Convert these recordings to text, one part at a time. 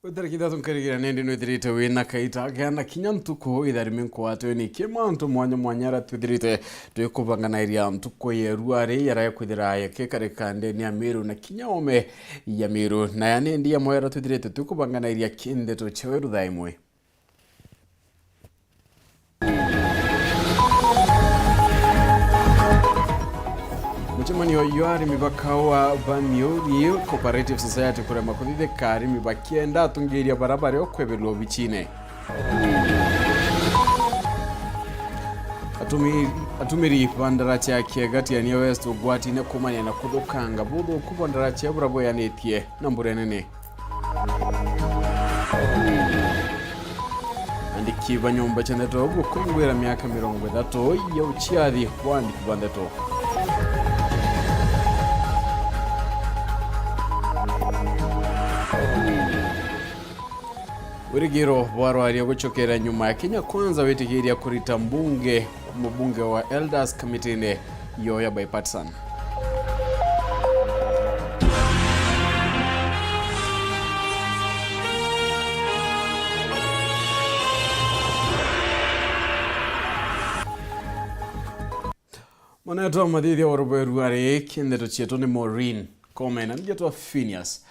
Utarikida tunkarigira nende nwithirite wina kaita gana kinya ntuko itharimi nkwato ni kimantu mwanya twithirite twikubanganaria ntuko yeruari yaraye kwithira yakekarikande ni Miraa na kinya ome ya Miraa na yani ndiye mwera twithirite twikubanganaria Nteto cha Weru Thaa Imwe. Mchemanio yoari mibakawa Bamiori Cooperative Society kurema kuthithe kari mibakienda atungiria barabara okwebelwa bichine. Atumiri bandarachi ya kiegati ya New West ugwati ne kumanya na kuthukanga budhu kubandarachi ya burabo ya netie na mburenene. Andikiba nyumba cha Nteto gukungwira miaka 30 ya uchiathi wa Nteto. Urigiro warwari guchokera nyuma ya Kenya kwanza wetigiria kurita mbunge wa Elders Committee yo ya Bipartisan. Mwana madidi ya Weru Nteto chetu ni Maureen Komen na mjetu wa PHINEAS.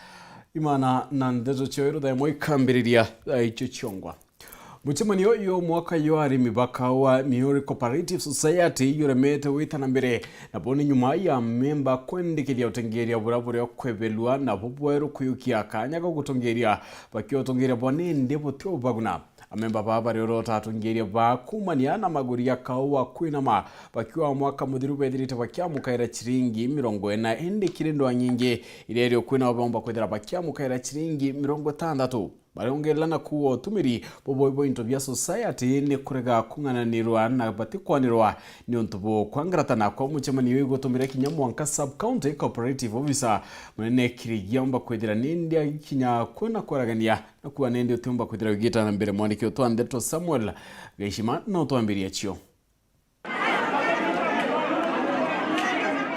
IMAANA na Nteto cha Weru Thaa Imwe kambiriria icho chongwa. Mchemanio yo mwaka yoari mibakawa Miraa Cooperative Society yuremete witana mbere na boni nyuma ya memba kwendikiria utengeria burabure okwebelwa na bubweru kuyukia kanya ko gutongeria bakyo tongeria boni ndebo tyo baguna. Amemba baba rero tatungeria bakumania na maguri ya kawa kwinama bakiwa mwaka muthiru bethirite bakiamukaira chiringi 40 ende kirendo nyingi irerio kwina bomba kwethira bakiamukaira chiringi 60 bariongelana kuo tumiri boboibo into bya society ne kurega kungananirwa na batikwanirwa ni ontubo kwangaratana kwa muchemani wigo tumire kinyamwanka sub county cooperative officer munene kirigiyamba kwethira nindi kinya kwena kwaragania na kuwa nindi utumba kwethira wigita na mbere mwaniki otwa Nteto Samuel Gaishima no twambiria chio.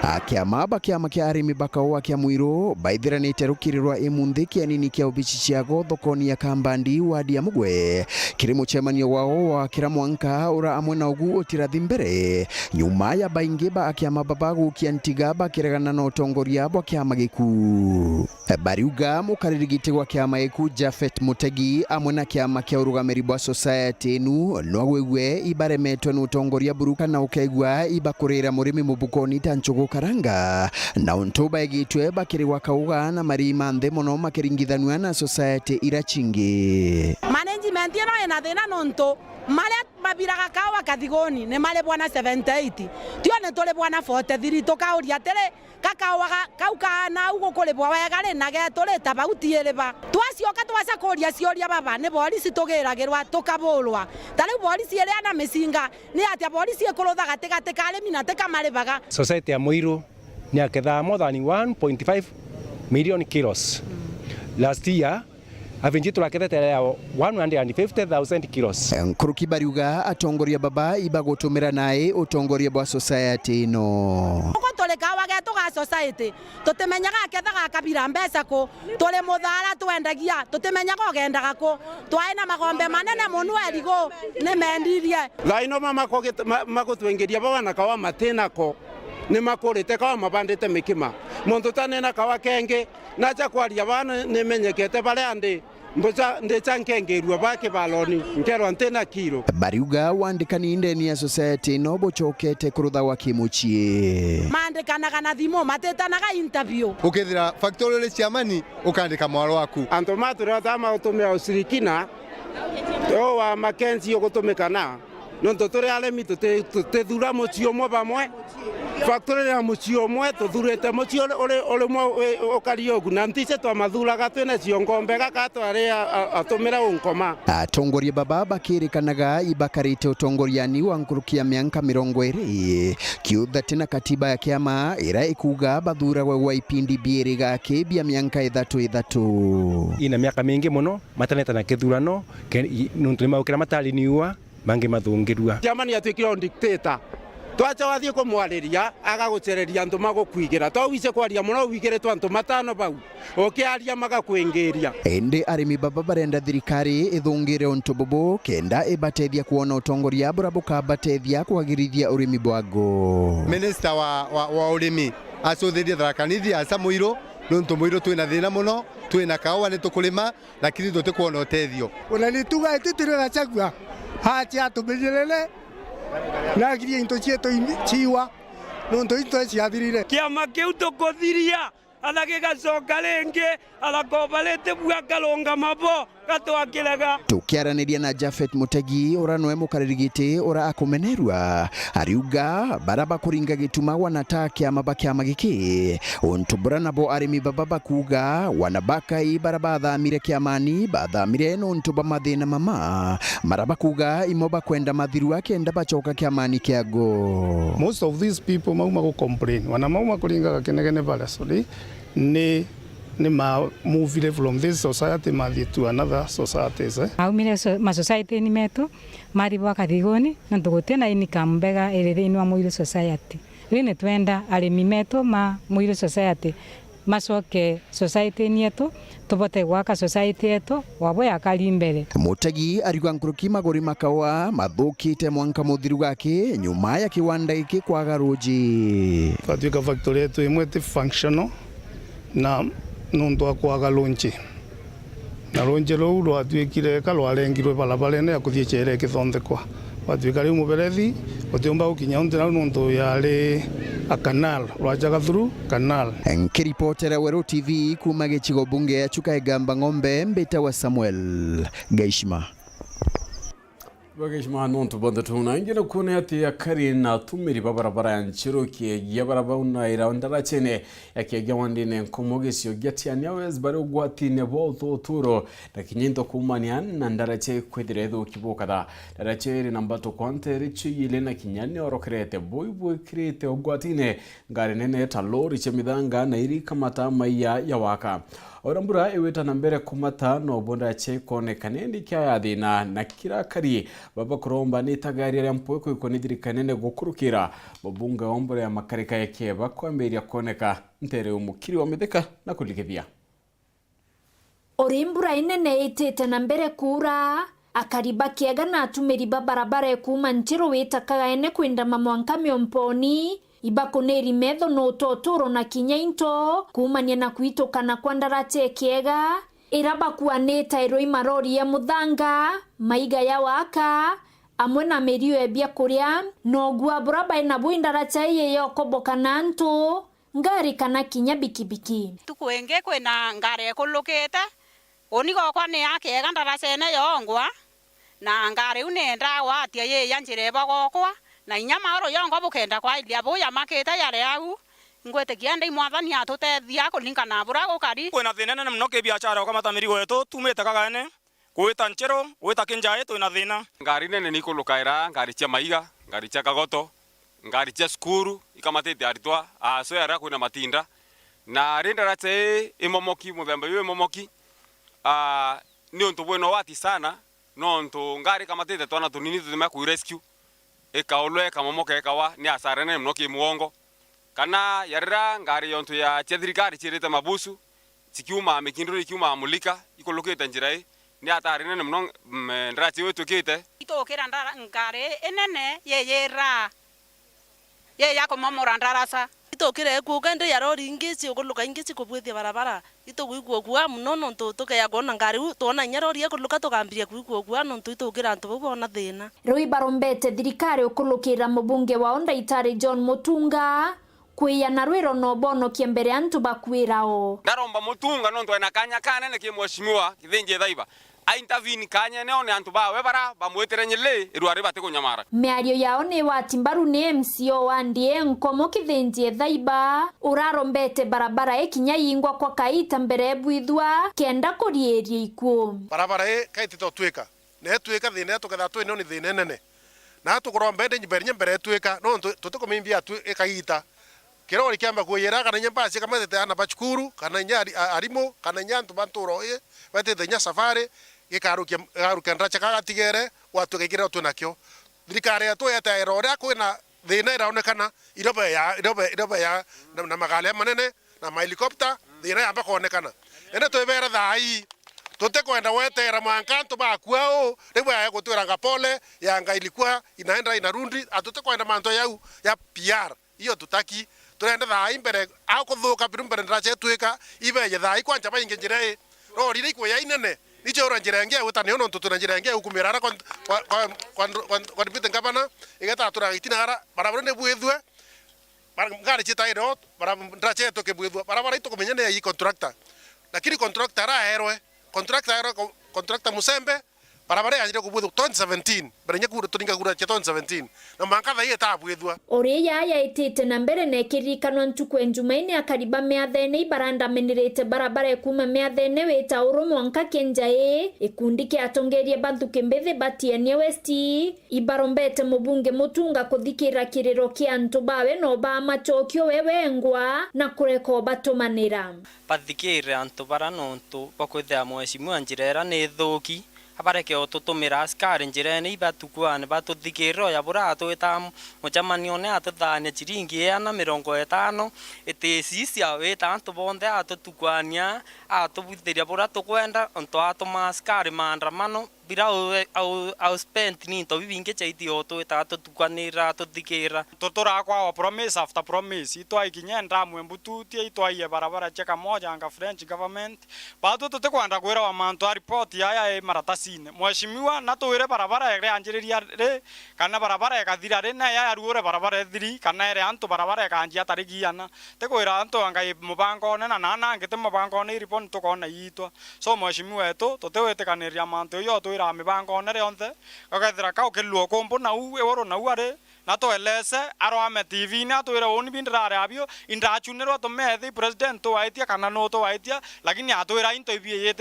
Akiama kia arimi bakawa kia Mwiro baithiranite rukirirwa imunthi kianini kia ubichi ciago thokoni ya Kambandi wadi ya Mugwe kiri muchemanio wao wa kira mwanka ura amwe na ugu utirathi mbere nyuma ya baingiba akiama babagu kiantigaba kiregana na utongoria bwa kiama giku bariuga mukaririgite wa kiama giku Jafet Mutegi amwe na kiama kia urugamiri bwa society nu nwagwegwe ibaremetwe na utongoria buruka na ukaigwa ibakurira murimi mubukoni tanchugo karanga na untuba egitwe bakiri wakauga na marima nthe mono makiringithanwa na society irachingi management ina thina nonto male mabiraga kawa kathigoni ne male bwana 78 tio ne tole bwana 43 tukauria tere kakawa kauka na ugo kole bwa wega le nage tole tabautiere ba twasioka twasa koria cioria baba ne polisi tugiragirwa tukabulwa tale polisi ele ana mesinga ni atia polisi ekolotha gategate kale minate kamale baga society ya Miraa ni aketha more than 1.5 million kilos last year avinji turakethete ya 150,000 kilos. Nkuruki bariuga atongoria baba ibagotumira nae utongoria bwa society no. Uko toleka wageto ga society tutemenyaga akethaga kabira mbesa ko tole muthara twendagia tutemenyaga ogendaga ko twaina magombe manene munu erigo ne mendirie laino mama magotwengeria bana kawa matena ko ni makurite kawa mabandite mikima muntu tanena kawa kenge na cha kwaria bana ne menyekete bare andi mboza ndechankengerwa bake baloni nkero antena kilo bariuga wandikani ndeni ya society no bochokete kurutha wa kimuchie mandikanaga na thimo matetanaga interview ukethira factory le ciamani ukandika mwaro waku antomato ratama utumia usirikina yo wa Mackenzie ugutumikana nonto tore alemi tutethura mucio mwe bamwe factory ya mucio mwe tuthurete mucio ole mwe okariogu na ntise twa mathuraga twene ciongombe gakato aria atumira unkoma atongoria baba bakirikanaga ibakarite utongoriani wa nkurukia mianka 20 kiutha tena katiba ya kiama ira ikuga bathura wa ipindi bieri gake bia mianka 3 ina miaka mingi muno mataneta na kithurano nuntu maukira matali niua mangi mathungirua jamani atwikira dictator twacha wathie kumwariria agagucereria antu magukwigira to wice kwaria muno wigiretwo antu matano bau okiaria magakwingiria. Indi arimi baba barenda thirikari ithungire onto bobo kenda ibatethia kuona utongoria burabuka batethia kwagirithia urimi bwago. Minister wa urimi acuthirie thakanithi aca muiro nonto muiro twina thina muno twina kawa ni tukulima lakini tutikuona utethio. Unanituga ititire na chagua hacha tumenyerere na giria into chieto chiwa nonto into ciathirire kiama kiu tukuthiria athage gacoka ringi athakobalete bua kalonga mabo gatwakiraga. Tukiaraniria na Jafet Mutegi uranwe mukaririgite ura akumenerwa ariuga baraba kuringa gituma wanata kiama bakiama giki ontubura nabo arimi baba bakuga wanabaka ibaraba thamire kiamani bathamire nontuba mathina mama maraba kuga imoba kwenda mathiru akenda bacoka kiamani kiago. Most of these people mauma go complain wana mauma kuringa gakenegene bala sori ni ma move from this society mathi to another societies aumire ma society ni metu mari bwa kathigoni na tugutena income mbega iri wa muiro society rine twenda arimi metu ma muiro society macoke society ni yetu tubote gwaka society yetu wabo yakari mbere. Mutegi arigwa nkuruki magori makawa mathukite mwanka muthiru gake nyuma ya kiwanda iki kwaga ruji. Twatuika factory yetu imwe ti functional na nundu akwaga lunchi na lunchi rou rwatuikire kalwarengirwe balabarene ya kuthie chere kithondekwa watuika riu muberethi utiumba gukinya undira nundu yari a canal rwajaga through canal. Nkiripotera Weru TV kuma gichigo bunge ya Chukaigamba Ng'ombe mbita wa Samuel Gaishima. Bagishma nonto bonda tuna ingene kune ati yakari na tumiri babarabara ya nchiroki ya barabara ira ndara chene yakiega wandine nkomogesio gati anyawes bare ugwati ne bolto turo na kinyento kumanian na ndara che kwediredo kibokada ndara che ri nambato kwante richi ile na kinyane orokrete boy krete ugwatine ngare nene talori che midanga na iri kamata maiya ya waka orambura eweta nambere kumata no bonda che kone kanendi kya yadina na kira kari baba kuromba ni tagari ya mpweko ikonidiri kanene gukurukira babunga ombore ya makarika yake bakwambere ya koneka ntere umukiri wa medeka na kulikithia orimbura inene itete nambere kura akariba kiega na atumiri barabara kuma ntiro witakaga ene kwenda mamwanka miomponi ibakoneri metho no totoro na kinyainto kumania na kuitokana kwa ndarate kiega iraba kuaneta iroi marori ya muthanga maiga ya waka amwe na merio ebia kuria no gwa buraba ina buindarate ye yokoboka nanto ngari kana kinya bikibiki tukwenge kwena ngare kulukete oni gokwa ni akiega ndaracene yongwa na ngare unenda watia ye yanjire bagokwa na inyama oro yongo bukenda kwa ilia boya maketa yare au ngwete kianda imwathani atutethia kulingana bura gukari kwena thina nene muno ke biashara kwa matamirigo yetu tumete kagane kwita nchero kwita kinjae twina thina ngari nene ni kulukaira ngari cia maiga ngari cia kagoto ngari cia skuru ikamatete aritwa aso yara kwina matinda na rinda rate imomoki muthemba yu imomoki ni onto bueno wati sana no onto ngari kamatete twana tunini tuthima ku rescue ekaolwe kamomoke ekawa ni asarene mnoki muongo kana yarira ngari yonto ya chethirikari chirete mabusu chikiuma mekinduri kiuma mulika ikolokete njirai ni atarene mno ndrachi wetu kite itokera ndara ngare enene yeyera ye yako momora ndarasa itokire kugende yarori ingisi ukuluka ingisi kubwithia barabara ituguigwa gwa munono ntutuke ya gona ngari tona nyarori yakuluka tukambiria kuigwa gwa no ntutukira ntu bona thina roi barombete thirikari ukulukira mubunge wa Nteto John Mutunga kwiya na rwiro no bono kiembere antu bakwirao ndaromba Mutunga no ntwena kanya kanene ki mweshimiwa kithinje thaiba intervene kanya ne one antu bawe bara bamweterenyele irware bate kunyamara miario yao ni watimbaru ni MCO wandie nkomo kithinje thaiba urarombete barabara ikinya yingwa kwa kaita mbere bwithwa kenda kurieria ikuo barabara kaitito twika ne twika thine tuketha twine ni thine nene na tukurombende nyembere twika no tutikumimbia ikaita kirori kiamba kuyera kana nyamba cia kamatete ana bachukuru kana nyari arimo kana nyantu banturo batete nya safari gikarukia ndacha kagatigere watu gikira tunakyo thirikari atu yeta erore kwina thina iraonekana iroba ya na magale manene na helicopter thina yamba kuonekana ene twebera thai tote kwenda wetera mwankanto bakuao ribwa ya gutwira ngapole yanga ilikuwa inaenda inarundi atote kwenda manto ya PR hiyo tutaki turenda thai mbere au kuthuka biru mbere ndache twika ibe thai kwanja bainge njire ro riri kwa ya inene nicho ora njire ngia utane ono ntutu njire ngia ukumirara kwa dipite ngabana igata turagitina hara barabara ne buethwe ngari chita iro barabara ndache toke buethwe barabara ito kumenyane ya contractor lakini contractor ara herwe contractor musembe barabara yanjire kubuethwa 2017 barenya kura tuninga kura 2017 na mankatha ye tabuethwa ori ya itite na mbere na kirikano ntuku enjumaine akariba meathene ibaranda menirete barabara kuma meathene weta urumo nka kenjae ikundi kia atongerie bantu kembethe batiania west ibarombete mubunge mutunga kuthikira kiriro kia antu bawe no ba machokio wewengwa na kureko batumanira bathikire antu baranontu bakwithia mwecimu anjirera ni thuki abareke otutumira askari njirene ibatukwane batuthikiriro ya burato eta muchamanio ne atathane chiringi ya na 50 etesisia weta antu bonde atutukwania atubuthiria burato kwenda onto atuma askari maandamano bira au spend ni to bibinge chaiti oto eta atutukwanira atuthikira totora kwa promise after promise itwa ikinyenda mwembutu tie itwa ye barabara cheka moja anga French government bado tote kwanda kwera wa manto report ya maratasine mweshimiwa natowire barabara ere anjiriria re kana barabara ekathira re na ya ruore barabara ethiri kana ere anto barabara ekanjia tarigiana te kwira anto anga mubango ne na ngete mubango ne report to kona itwa so mweshimiwa eto tote wetekaniria manto yo to ira mibango ne yonthe gakathira ka okeluo kombo na u eworo na u are nato elese aro ame TV na to ira oni bindra abio indachunero to methi president to aitia kana no to aitia lakini ato ira into ibie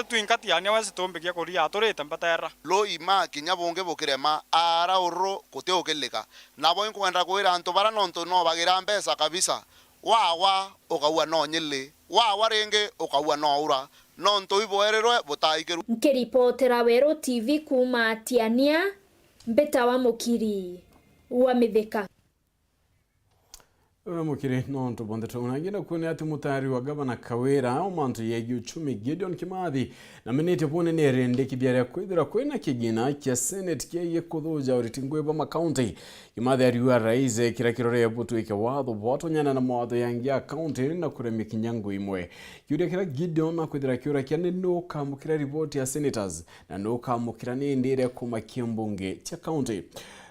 twingati ania wese tombekia koria atorete mbatera lo ima kinya bonge bokirema ara urro kote okeleka nabo inkwenda kwira anto bara nonto no bagira mbesa kabisa wa okawa no nyile wa renge okawa no ura nonto iboererwe botaigeru nkiripotera Weru TV kuma Atiania mbeta wa mukiri wa mitheka mukiri nonto bonde tunagenda kuone ati mutari wa gavana Kawera au mantu ya uchumi Gideon Kimathi na menete pone ne rende kibyara kwithira kwena kigina kia Senate kiye kuthuja uritingwe ba county Kimathi ariwa rais kirakirore ya butu ike watho botonyana na mawatho yangia county na kuremia kinyango Imwe yuria kira Gideon na kwithira kiura kia no kamukira report ya senators na no kamukira ni ndire kuma kimbunge tia county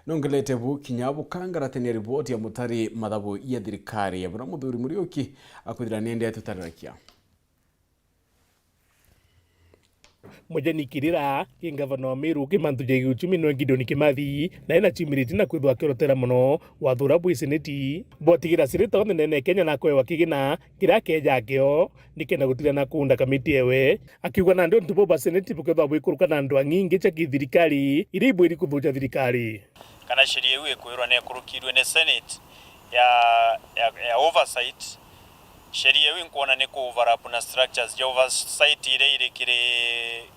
nongelete bu kinyabu kangaratene report ya mutari mathabu ya thirikari ya bura muthuri Muriuki akwithira nende atutarakia mujeni kirira kingavana wa Miru kimantu jegi uchumi no Gideon Kimathi na ina chimiriti na kwithwa kirotera muno wathura bwi seneti botigira sirito nene Kenya na kwewa kigina kira keja kio nikena gutira na kuunda kamiti ewe akiuga na ndio ntubo ba seneti bukethwa bwikuruka na ndo nyingi cha thirikari iribu iri kuthuja thirikari kana sheria iwe kwirwa ne kurukirwe ne senate ya oversight sheria iwe nkuona ne overlap na structures ya oversight ile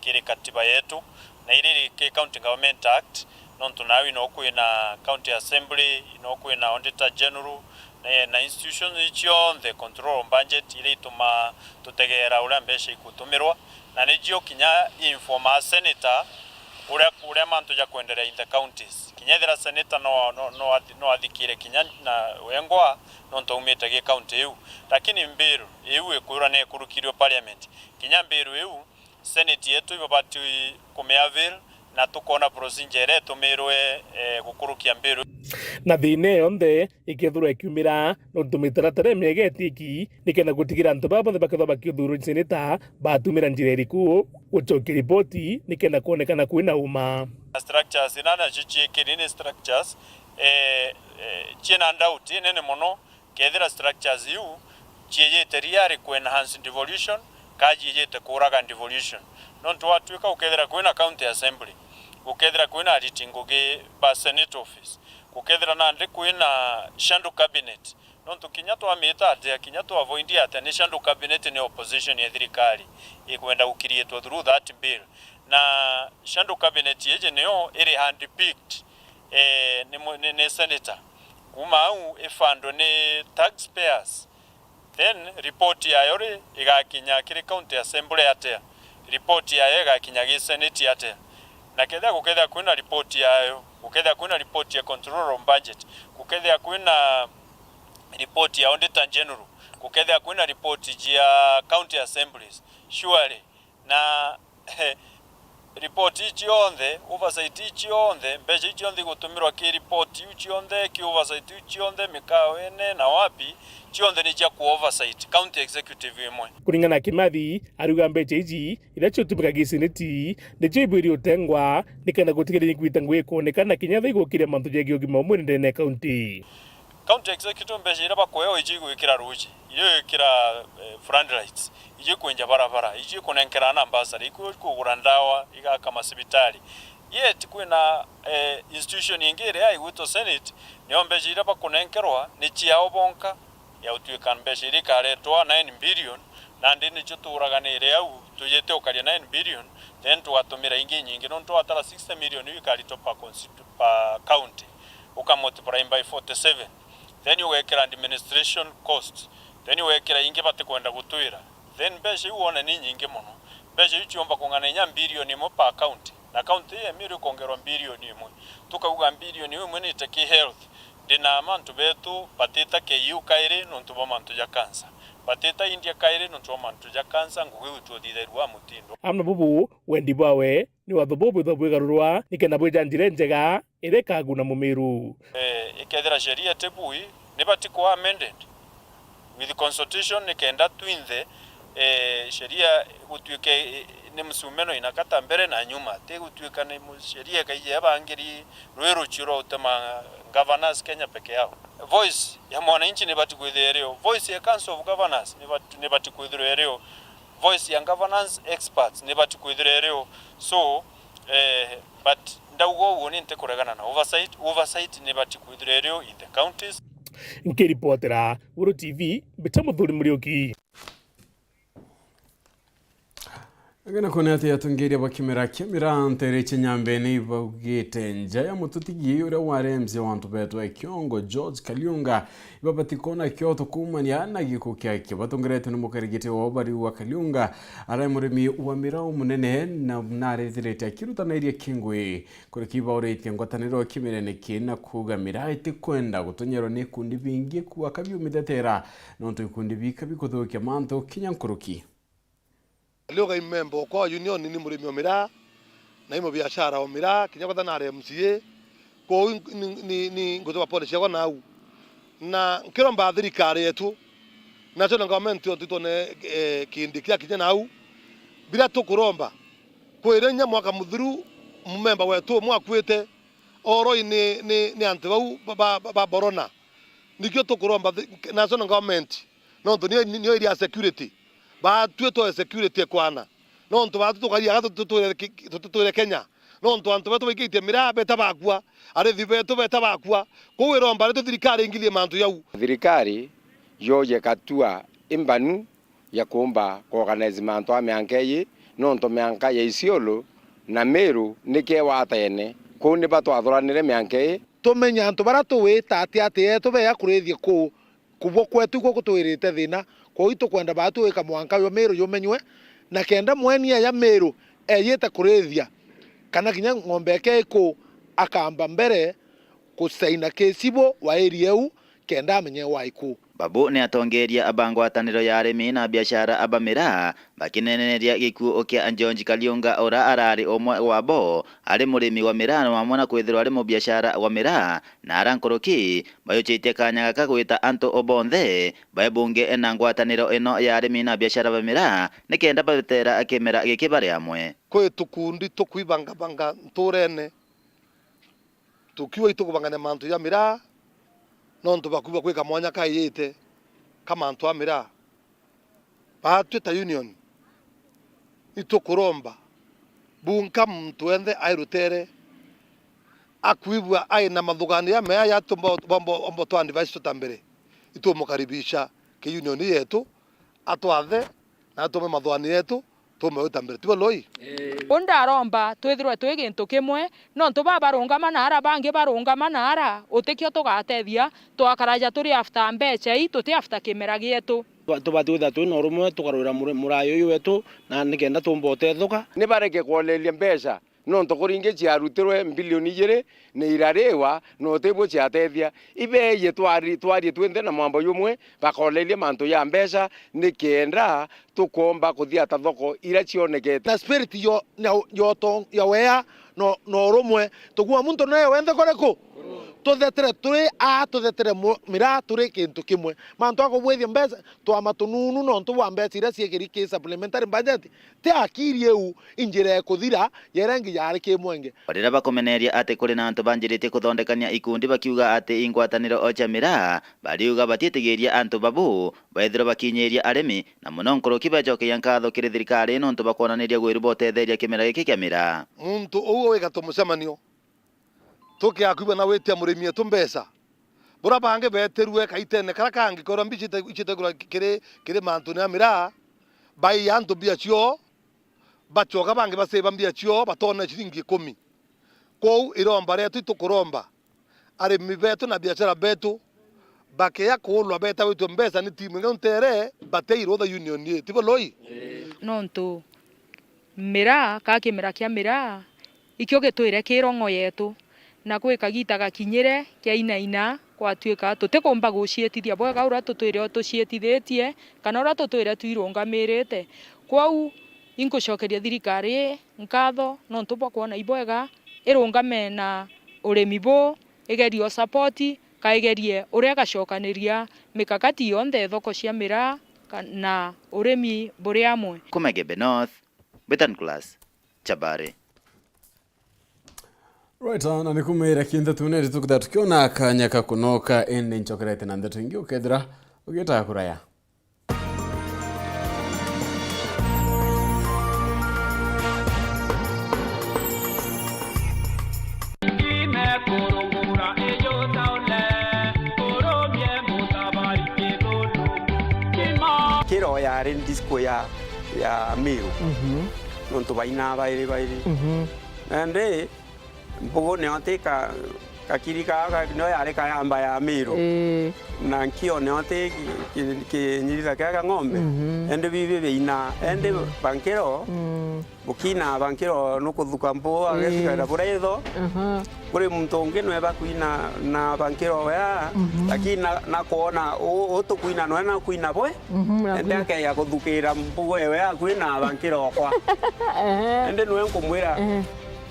kire katiba yetu na ile ke county government act non tunawi no kuina county assembly no kuina auditor general na institution ichio the control budget ile ituma tutegera ura mbeshe ikutumirwa na nejio kinya informa senator ura mantu ya kuendelea in the counties kinyethera senator no athikire kinya na wengwa no ntomete ge county yu lakini mbiru yu ekwira ne kurukirio parliament kinya mbiru yu senate yetu ibabati kumeavil na tukona procedure tumirwe gukurukia mbiru na thine yonde ikethura ikiumira no tumitaratara megetiki nikena gutigira antu babo bakatho bakithuru seneta batumira njira iriku gucokia ripoti nikena kuonekana kwina uma structures inana chichi kinini structures china doubt nene mono kethira structures yu chiyete riari ku enhance devolution kaji yete kuraga devolution non to atuika ukethira kwina county assembly ukethira kwina ritingoge ba senate office ukethira na ndi kwina shandu cabinet non to kinyato ameta ate kinyato avoid ate ne shandu cabinet ne opposition ya thirikari ikwenda ukirieto through that bill na shandu cabinet yeje neo iri hand picked ni senator kuma au ifando ni taxpayers then report yayo ri igakinya kiri county assembly atia report yayo igakinya gi senate atia na ketha guketha kwina report yayo guketha kwina report ya control on budget guketha kwina report ya auditor general guketha kwina report ya county assemblies surely na report ichi onde oversight ichi onde mbeje ichi onde gutumirwa ki report ichi onde ki oversight ichi onde mikao ene na wapi ichi onde ni ja ku oversight county executive imwe kuringana na Kimathi aruga mbeje ichi ira chutumika giseneti ni chibiri utengwa nikana gutigire kwita ngwe kuonekana kinyatha igukire mantu jegi ugima umwe ndene county executive mbeje ira bakoyo ichi gwikira ruji iyo ikira front rights ije kwenja barabara ije kunenkera na ambassador ikugura ndawa igaka masibitali yet kwina institution ingire ai guto senate niombe jira bakunenkerwa ni chiao bonka ya utwikan beshiri kare to 9 billion na ndini chuturaganire au tuyete okaria 9 billion then tuwatumira ingi nyingi no to atara 60 million ikali to pa county ukamultiply by 47 then you wekera administration cost then you wekera ingi bate kwenda gutwira then beje uone ni nyingi muno beje ichiomba kungana nya bilioni mo pa account na account ye miri kongerwa bilioni imwe tukauga bilioni imwe ni take health dina amantu betu batita ke yukaire nontu bomantu ya cancer batita india kaire nontu bomantu ya cancer ngugu tutithirwa mutindo amna bubu wendi bawe ni wathobobu thobwigarurwa nikena bwejanjire njega ire kaguna mumiru ikethira sheria tebui ni batiko amended with the consultation nikenda twinthe sheria gutwike ni musumeno inakata mbere na nyuma te gutwika ni sheria kaije abangiri rwero chiro utama governors Kenya peke yao voice ya mwananchi ni bati kwithereo voice ya council of governors ni bati kwithereo voice ya governance experts ni bati kwithereo so but ndaugo woni nte kuregana na oversight ni bati kwithereo in the counties nkiripotera Weru TV bitamuthuri murioki agana kone ati atungiria bakimera Miraa ntere chinyambeni bagite njaya mututigi ure waremze wantu betu ekiongo George Kaliunga ibabatikona kyoto kumanya na giko kyake batungirete numukarigite wobari wa Kaliunga ara murimi wa Miraa munene na narethirete akiruta na iria kingwe kuri kiba urete ngwataniro kimirene kina kuga Miraa itikwenda gutonyero ne kundi bingi kuwa kabyumithetera nonto ikundi bikabikuthukia manto kinyankuruki leo ga member kwa union ni murimi wa Miraa na imo biashara wa Miraa kinya kwa na MCA ko ni ngoto policy yako na au na kiromba thirikari yetu national government yote ne kindi kya kinya na au bila tukuromba kwirenya mwaka muthiru mumemba wetu mwakwite oro ni antibau ba borona nikyo tukuromba national government no ni area security ba tueto security kwana no nto ba tukaria tutuire Kenya no nto anto beto bikite Miraa beta bakwa are thibeto beta bakwa kuwiro mbare to thirikari ingilie mantu yau thirikari yoje katua imbanu ya kuomba organize mantu ameankeyi no nto meanka ya Isiolo na Meru nike watene ko ni bato athoranire meankeyi tumenya anto bara tuwita ati to be yakurithie ku kubwo kwetu ko kutwirite thina ko itu kwenda batu weka mwanka yo Meru yo menywe na kenda mwenia ya Meru eyeta kurethia kana kinya ng'ombe keko akamba mbere kusaina kesibo wa area u kenda amenye waiku babu ne atongeria abangwataniro ya arimi na biashara aba Miraa bakineneria gikuo okia Anjonji Kaliunga ora arari omwe wabo ari murimi wa Miraa na mwana kwithirwa ari mu biashara wa Miraa na arankoroki bayochite kanya kagwita anto obonthe bayabunge ena ngwataniro eno ya arimi na biashara ba Miraa nikenda batera akemera gikibare amwe kwe tukundi tukwibanga banga nturene tukiwa itukubangane mantu ya Miraa nonto bakuba kweka mwanya kayete kama antu Miraa batweta union itukuromba bunka mtu ende airutere akuibwa aina mathugani ya mea ya tumbo bombo to advice tutambere itumukaribisha ke union yetu atwathe na tume mathugani yetu tume utambere tibo loi Ondaromba twithirwe twi gintu kimwe no ntuba barungama nara bangi barungama nara utikio tugatethia twakaraja turi after mbeca i tuti after kimera gietu tubatuitha twi no rumwe tukarwira murayo uyu wetu na nikenda tumbote thuka ni bareke kwoleria mbeca no ntokuringe ciarutirwe bilioni 2 ni irarewa no tebo ciatethia ibeye twari twinthe na mambo yumwe bakoleria mantu ya mbeca ni kenda tukomba kuthia ta thoko ira cionekete na spirit yo to ya wea no rumwe tugua muntu nayo wenthe koreko tuthetire turi tuthetire Miraa turi kintu kimwe mantu akubwithia mbeca twama tununu no ntuwa mbeca ira ciekiriki supplementary budget te akiri eu injire kuthira yerengi yari kimwenge barira bakomeneria ati kuri na antu banjirite kuthondekania ikundi bakiuga ati ingwataniro ocha Miraa bariuga batietegeria antu babu baithiro bakinyeria aremi na muno nkoroki bajokia nkatho kiri thirikari no ntu bakonaniria gwirubotetheria kimera giki kia Miraa muntu uwo wigatu mucemanio tuke akuiba na wetia murimi etu mbeca bura bange beterwe kaitene kara kangi kora mbichite ichitegura kire mantu na Miraa bai antu bia cio bachoka bange baseba mbia cio batona shilingi 10 kou iromba retu tukuromba arimi betu na biashara betu bakeya kulwa beta wetu mbeca ni timu ngontere bateiro the union ni tibo loi nontu Miraa ka kimera kia Miraa ikio gitwire kirongo yetu na gwikagita gakinyire kia inaina gwatuika tutikumba gucietithia bwega ura tutwire tucietithietie kana ura tutwire twirungamirite kwau inkucokeria thirikari nkatho no ntubwa kuona ibwega irungame na urimi bu igerio support kaigerie uria gacokaniria mikakati yonthe thoko cia Miraa na urimi buri amwe Kumegebe North Betan Class Chabare. Right, na nikumira kinda tuneri tukida tukiona akanya kakunoka ende nchokerete na Nteto ingi ukethira ugita kuraya. Kiro ya disco ya Miru. Nontu baina bairi. Ande mbogo ne oteka kakirika no yare kayamba ya Miru. Na nkio ne ote ki nyirira ka ng'ombe. Ende bibi beina ende bankero. Bukina bankero no kuthuka mbo agethika da buredo. Kuri muntu ungi no eba kuina na bankero ya lakini na kuona oto kuina no na kuina boy. Ende ake ya kuthukira mbo ewe akuina bankero kwa. Ende no enkumwira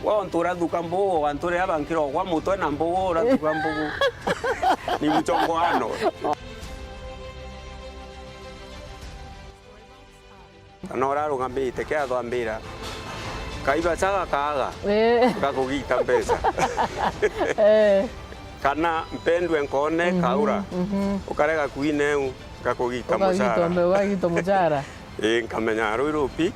wa ntura thuka mbo wa ntura ya bankero kwa muto na mbo ora thuka mbo. Ni mchongo ano. Anora rugambite kia thambira kaiba chaga kaga gakugita mbeca kana mpendwe nkone kaura ukarega kuine gakugita mucara nkamenya ruirupi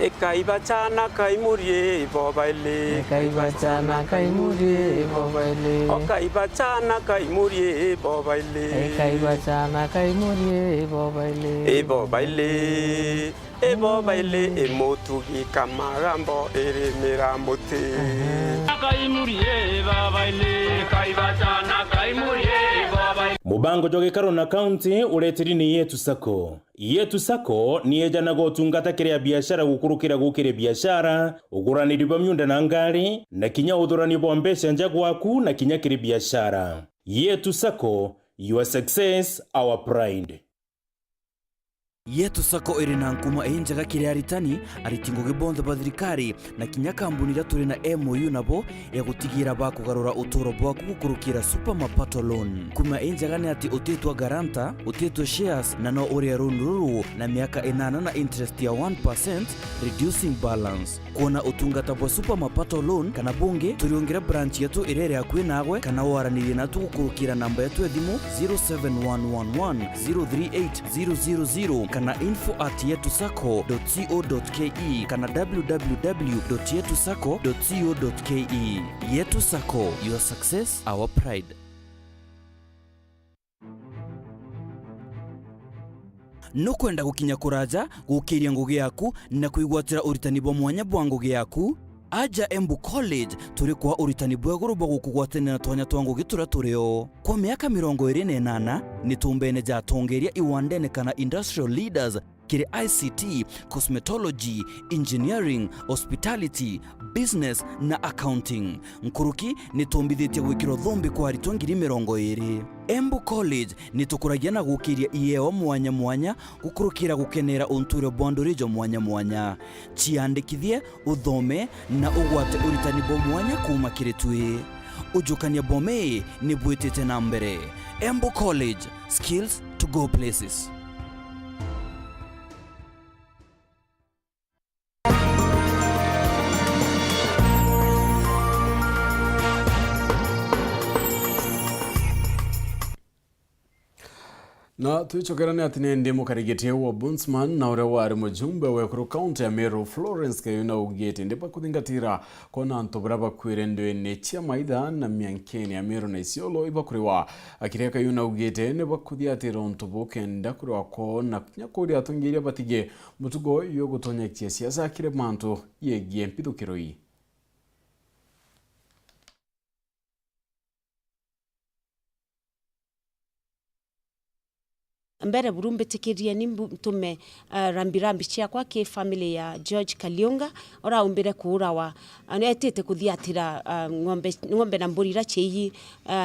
ekaiba chana kaimurie bobaile ekaiba chana kaimurie bobaile okaiba chana kaimurie bobaile ekaiba chana kaimurie bobaile bobaile ebo baile emotugi kamagambo ere miramote akaimurie babaile kaibachana kaimurie babaile mubango joge Karona County ureteri ni yetu sako ni ejana gotungata kiria biashara gukurukira gukire biashara uguraniri bamyunda na ngari na kinya udurani bombesha njagwaku na kinya kiri biashara yetu sako your success our pride. Yetu sako irina nkuma enjaga kiri aritani aritingo gibonzo bathirikari na kinya kambuni turi na MOU nabo ya gutigira bakugarura uturo bwaku gukurukira super mapato loan kuma enjaga ni ati utetwa garanta utetwa shares na no uri runuru na miaka 8 na interest ya 1% reducing balance kuona utungata bwa super mapato loan kana bunge turiongira branch yetu irere akwe nagwe kana waraniri na tugukurukira namba yetu ya thimu 0711038000 kana info@yetusako.co.ke kana www.yetusako.co.ke. Yetu Sako, your success, our pride. no kwenda gukinya kuraja gukiria ngugi yaku na kuigwatira uritani bwa mwanya bwa ngugi yaku aja Embu College turi kwa uritani bweguru bwa gukugwatanira twanya twa ngugi turia turio kwa miaka 28 ni tumbene ja tongeria iwandene kana industrial leaders kiri ICT, cosmetology, engineering, hospitality, business na accounting. Nkuruki ni tumbithitie gwikiro thombi kwa aritwa 20. Embu College ni tukuragia na gukiria ieo mwanya mwanya gukurukira gukenera unturio bwandurijo mwanya mwanya. Ciandikithie, uthome na ugwate uritani bo mwanya kuma kiritwi. Ujukania bome ni bwitite na mbere. Embu College, skills to go places. Na tuichokerane ati nende mukarigete wa Buntsman na ure wari mujumbe wa kuru county ya Meru Florence kayuna ugete ndipa kuthingatira kona ntobura bakwirendwe ne chia maitha na miankeni ya Meru na Isiolo ibakuriwa akiria kayuna ugete ne bakuthiatira ntoboke ndakuriwa ko na nyakuri atungiria batige mutugo yo gutonya chia siasa kire manto yegie mpithukiroi. Mbere burumbe tikiria ni mtume rambirambi ciakwa ki family ya George Kalionga ora umbire kuurawa etete kuthiatira ng'ombe na mburi ra chei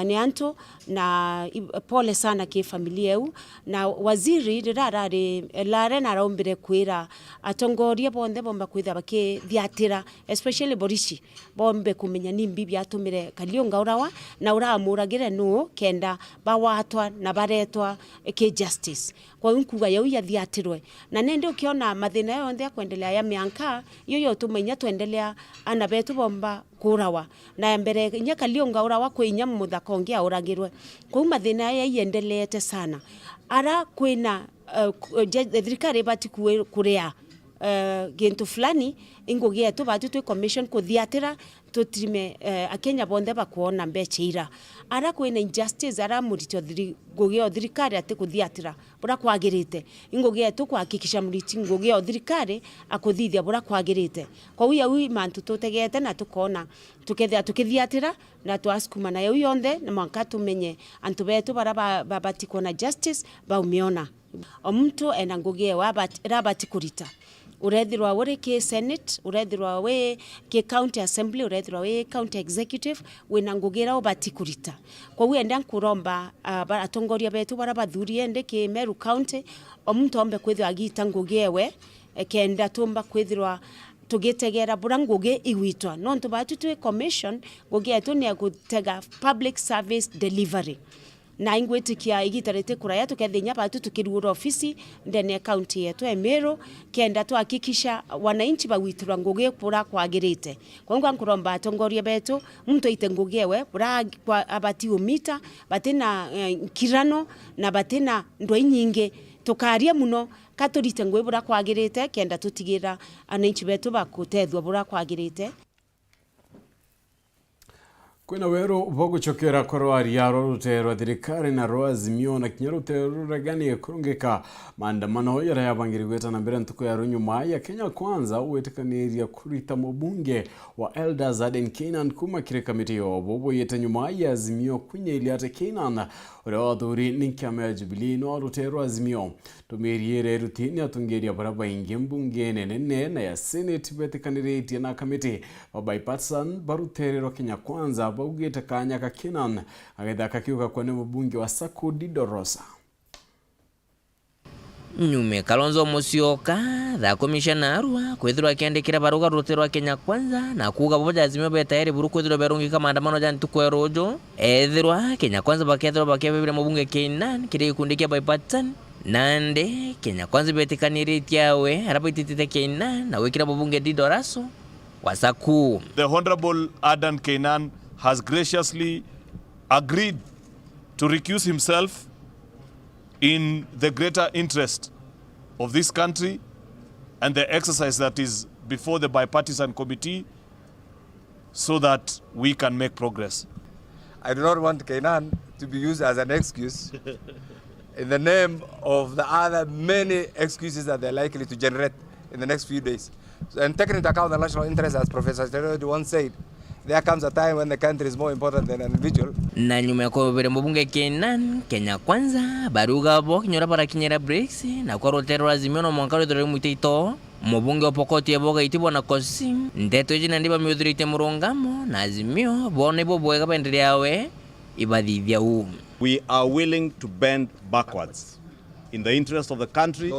ni anto na pole sana ki familia eu na waziri rirarare lare na raumbire kwira atongoria bonde bomba kwitha baki thiatira especially borishi bombe kumenya ni mbibi atumire Kalionga urawa na uramuragire no kenda bawatwa na baretwa ki justice kwa unkuga yau ya thiatirwe na nende ukiona mathina yonde ya kuendelea ya mianka yoyo tumenya tuendelea ana betu bomba kurawa na mbere nya Kalionga urawa kwinya muthaka ongia uragirwe kwa mathina ya iendelete sana ara kwina thirikari bati kurea gintu fulani ingugi yetu batu tu commission kuthiatira tutrime akenya bonde bakuona mbecheira ara kwina injustice ara murito ngugi o thirikari ati kuthiatira bura kwagirite ingugi yetu kuhakikisha muriti ngugi o thirikari akuthithia bura kwagirite kwa uya mantu tutegete na tukona tukithiatira na twasukuma na yonthe na mwanka tumenye antu betu bara babati kona justice baumiona omuntu ena ngugi wa rabati kurita urethirwa uri ki senate urethirwa we ki county assembly urethirwa we county executive wina ngugira obati kurita kwa wenda nkuromba atongoria betu bara bathurie ndi ki Meru county omuntu ombe kwithwa agita ngugewe kenda tumba kwithirwa tugitegera bura ngugi igwitwa no ntubatu tu commission ngugi etu ni gutega public service delivery na ingwetikia igitarete kuraya tukethinya batu tukirura ofisi ndene ya county yetu ya Meru kenda tuhakikisha wananchi bawitirwa ngugi bura kwagirite kwa nkuromba atongoria betu muntu ite ngugewe bura abati umita batina kirano na batina ndoi nyinge tukaria muno katurite ngwe bura kwagirite kenda tutigira ananchi betu bakutethwa bura kwagirite. Kwina Weru boguchokera korwari ya rutero thirikari na Azimio na kinya rutero ragani kurungika maandamano yara yabangirigweta na mbere ntuko ya runyuma ya Kenya Kwanza uwetekaniria kurita mubunge wa Elders Aden Keenan kuma kire kamiti yo bobo yete nyuma ya Azimio kwenye iliate Keenan ura thuri ninkame ya Jubilee no rutero Azimio tumeriere rutini atungeria baraba ingi mbunge nene na ya Senate betekaniria na kamiti wa Bipartisan baruterero Kenya Kwanza baugete kanya ka Keenan agethaka kiuka kwa ne mubunge wa Sako Didorosa Nyume Kalonzo Musyoka tha komishana arua kwithirwa kiandikira baruga ruterwa Kenya Kwanza na kuga boja Azimio betayari buru kwithirwa berungi kama maandamano jan tukwerojo ethirwa Kenya Kwanza bakethirwa bakebebire mubunge Keenan kire ikundi kia Bipartisan nande Kenya Kwanza betikaniria we arabaititite Keenan na wekira mubunge Didorosa wasaku. The Honorable Aden Keenan has graciously agreed to recuse himself in the greater interest of this country and the exercise that is before the bipartisan committee so that we can make progress. I do not want Keenan to be used as an excuse in the name of the other many excuses that they're likely to generate in the next few days. And taking into account the national interest, as Professor Stereo once said, there comes a time when the country is more important than an individual. Na nyuma ya kubere mbunge Kenan Kenya Kwanza baruga bo kinyora para kinyera breaks na kwa rotero azimio na mwankalo dore Nteto mbunge wa Pokoti eboga itibwa na Kosim Nteto jina ndiba miudhirite murongamo na azimio bone bo boega bendelea yawe ibadhivya We are willing to bend backwards in the interest of the country,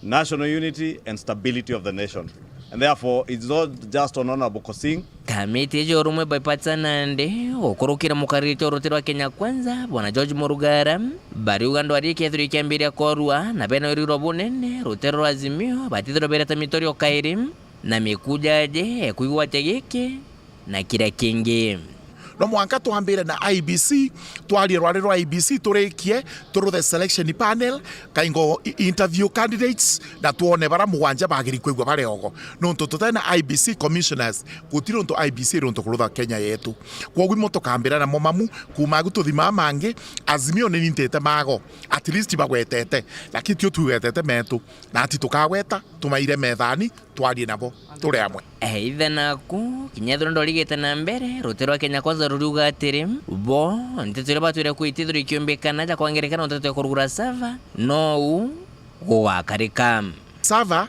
national unity and stability of the nation. And therefore, it's not just on Honorable Kosing. Kamiti ya Urumwe Bipartisan nande okurukira mukariri torotero wa Kenya Kwanza bwana George Murugara bari ugando ari kethuri kyambira korwa na beno riro bunene rotero azimio batithiro bereta mitorio kairim na mikujaje kuigwa tegeke na kira kingi. No mwanka twambire na IBC twari rwa IBC turekie the selection panel kaingo interview candidates na tuone bara mugwanja bagiri kwigwa bare ogo no ntututa na IBC commissioners gutiro nto IBC ronto kurutha Kenya yetu kwogwi moto kambira na momamu kuma gututhima mange azimio ni Nteto mago at least bagwetete lakini tio tuwetete metu na ati tukaweta tumaire methani twari nabo turi amwe either naku kinyethro ndoligete na mbere rotero wa Kenya Kwanza ruruga atiri bo Nteto batwire kwitithiro ikiombekana ja kwangerekana Nteto kurugura sava no gwakarika sava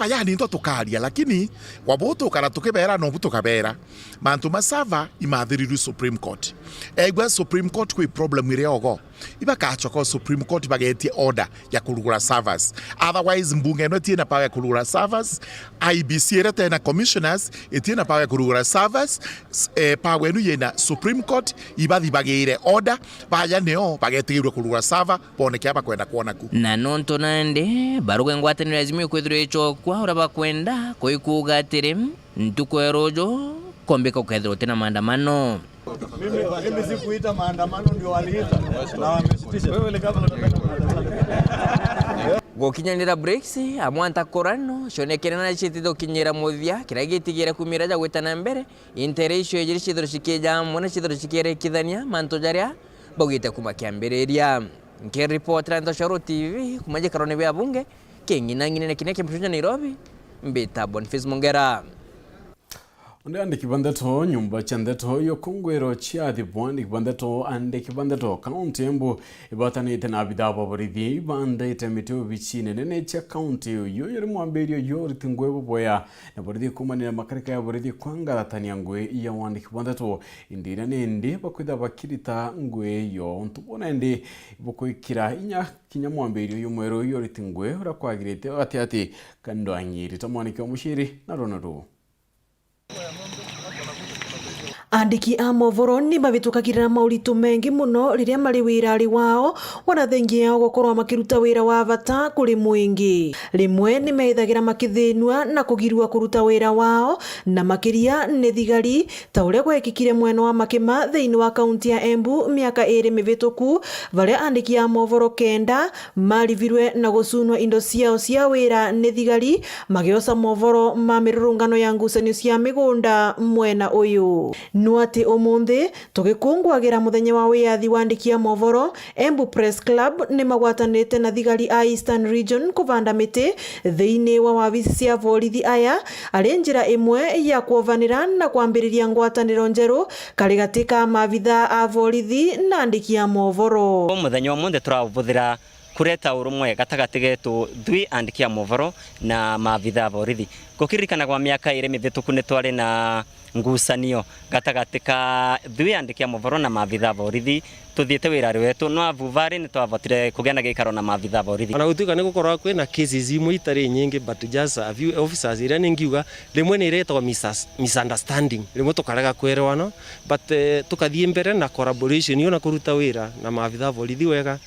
yani ndo tukaria lakini waboto kara tukebera no butukabera mantu masava imathiriru Supreme Court egwa Supreme Court kwi problem ire ogo ibakachoko Supreme Court bagetie order ya kurugura servers otherwise mbunge no tiena power ya kurugura servers IBC erete na commissioners etiena power ya kurugura servers power nu yena Supreme Court ibathi bagire order baya neo bagetigirwe kurugura server boneke aba kwenda kuona ku na nonto nande baruga ngwate ni lazima kwethiro echo kwa uraba kwenda koikuga atiri ntukwerojo kombeka ukethiro tena maandamano. Mimi sikuita maandamano ndio waliita na wamesitisha. Wewe kama unataka maandamano. Gokinyanira breaks amwanta korano shonekera na chitido kinyera muthia kiragitigira kumira ja gwetana mbere interisho yiri chidro shikeja mwana chidro shikere kidhania manto jaria bogite kumakiambereria nke reporter Nteto TV kumaje karone bya bunge kengina ngine kineke mpunya Nairobi mbeta Boniface Mongera. Ande kibandeto nyumba cha Nteto yo kongwero chiathi bwandi kibandeto ande kibandeto county Embu ibatanite na bidabo borithi bande temito bichine nene cha county yo yori mwamberio yori tingwebo boya na borithi kumani na makarika ya borithi kwanga tania ngwe ya wandi kibandeto indira nende bakwida bakirita ngwe yo ntubona ende bokoikira inya kinya mwamberio yo mwero yori tingwe ora kwagirite ati kando anyiri tamwanike omushiri na Ronaldo. Andiki a movoro ni mavitukagirira mauritu mengi muno riria mari wirari wao wanathengia yao gukorwa makiruta wira wa bata kuri mwingi rimwe ni meithagira makithinua na kugirua kuruta wira wao na makiria ni thigari ta uria gwekikire mweno wa makima thiini wa kaunti ya Embu miaka 2 mivituku varia andiki a movoro kenda marivirwe na gucunwa indo ciao cia wira ni thigari magiosa movoro ma mirurungano ya ngucanio cia migunda mwena uyu nuati omonde tugikungwagira muthenya wa wiathi wandikia movoro Embu Press Club ni magwatanite na thigari a Eastern Region kuvanda miti thiini wa wabici cia borithi aya ari njira imwe ya kuovanira na kwambiriria ngwataniro njeru kari gatika mavitha a borithi na andikia movoro muthenya omonde turavuthira kureta urumwe gatagati getu thui andikia movoro na mavitha borithi gukiririkana kwa miaka 2 mivituku ni twari na ngucanio gatagati ka thui andikia movoro na mavitha borithi tuthiete wirari wetu no avuvari ni twavotire kugena gikaro na mavitha borithi ana gutuika ni gukorwa kwina cases imwe itari nyingi but just a few officers ira ningiuga rimwe ni iretwa misunderstanding rimwe tukarega kwerwana but tukathie mbere na collaboration yo na kuruta wira na mavitha borithi wega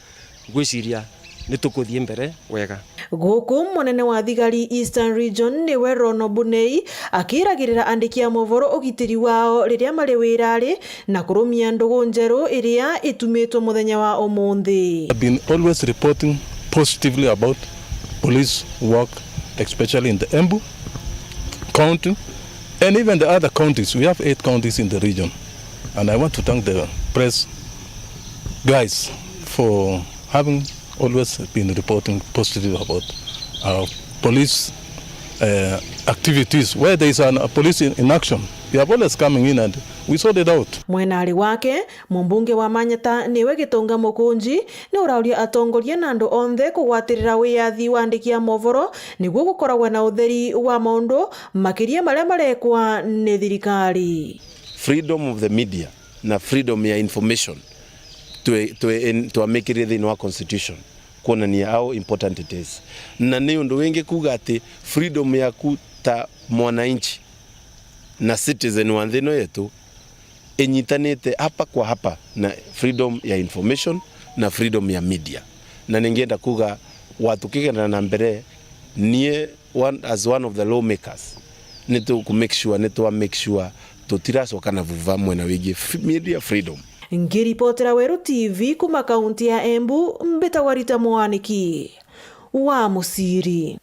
gwiciria ni tukuthie mbere wega guku munene wa thigari Eastern Region ni Weru Bunei akiragirira andikia movoro ugitiri wao riria mari wirari na kurumia ndugu njeru iria itumitwo muthenya wa omonthi. I've been always reporting positively about police work, especially in the Embu county and even the other counties. We have 8 counties in the region, and I want to thank the press guys for haven't always been reporting positive about police activities where there is a police in action. They are always coming in and we sort it out. Mwenari wake mumbunge wa Manyata niwe Gitonga Mukunji ni urauria atongoria na andu onthe kugwatirira wiathi wa andiki a movoro niguo gukoragwa na utheri wa maundu makiria maria marekwa ni thirikari. Freedom of the media na freedom ya information to make it in our constitution kuonania how important it is. Na ni undu wengi kuga ati freedom ya kuta mwananchi na citizen wa nthino yetu enyitanite hapa kwa hapa na freedom ya information na freedom ya media. Na ningeenda kuga watu kigana na mbere nie as one of the lawmakers to make sure tutiracoka na vuva mwena wigi media freedom. Ngiripotera Weru TV kuma kaunti ya Embu, Mbetagwa Rita Mwaniki wa Musiri.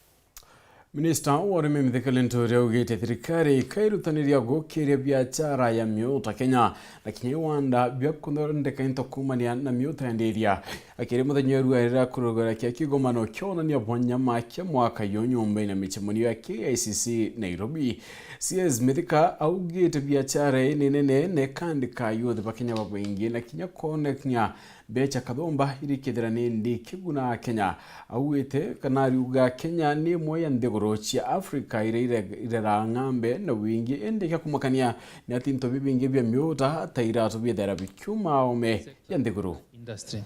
Minister wa urimi Mithika Linturi augite thirikari ikairutaniria gukiria biashara ya miuta Kenya na kinyaiwanda bia kunthondeka into kumania na miuta ya ndiria akiri muthenya ruarira kurugora kia kigomano kionania bwanyama kia mwaka yo nyumba-ini michemonio ya KICC Nairobi. CS Mithika augite biashara nene ne kandika youth bakenya babwingi na kinya koneknya becha kathomba irikithira ni ndi kiguna Kenya augite kanari uga Kenya ni moya ndegoro cia Africa irera ng'ambe na wingi endeka kumakania ni atinto bibingi bya miuta tairatu biethera bikiuma ome ya ndegoro industry.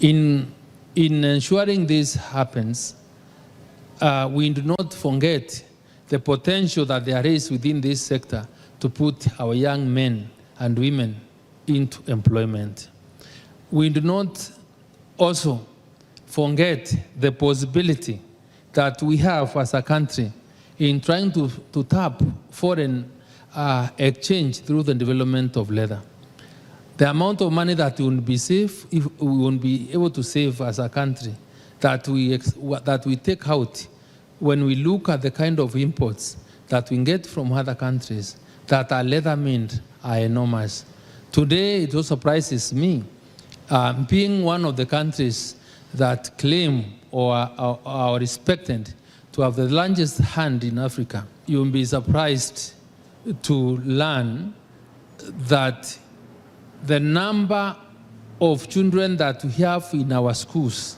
In ensuring this happens, we do not forget the potential that there is within this sector to put our young men and women into employment. We do not also forget the possibility that we have as a country in trying to tap foreign exchange through the development of leather. The amount of money that we will be saved, if we will be able to save as a country, that we take out when we look at the kind of imports that we get from other countries that are leather made are enormous. Today, it also surprises me, being one of the countries that claim or are respected to have the largest hand in Africa. You will be surprised to learn that the number of children that we have in our schools,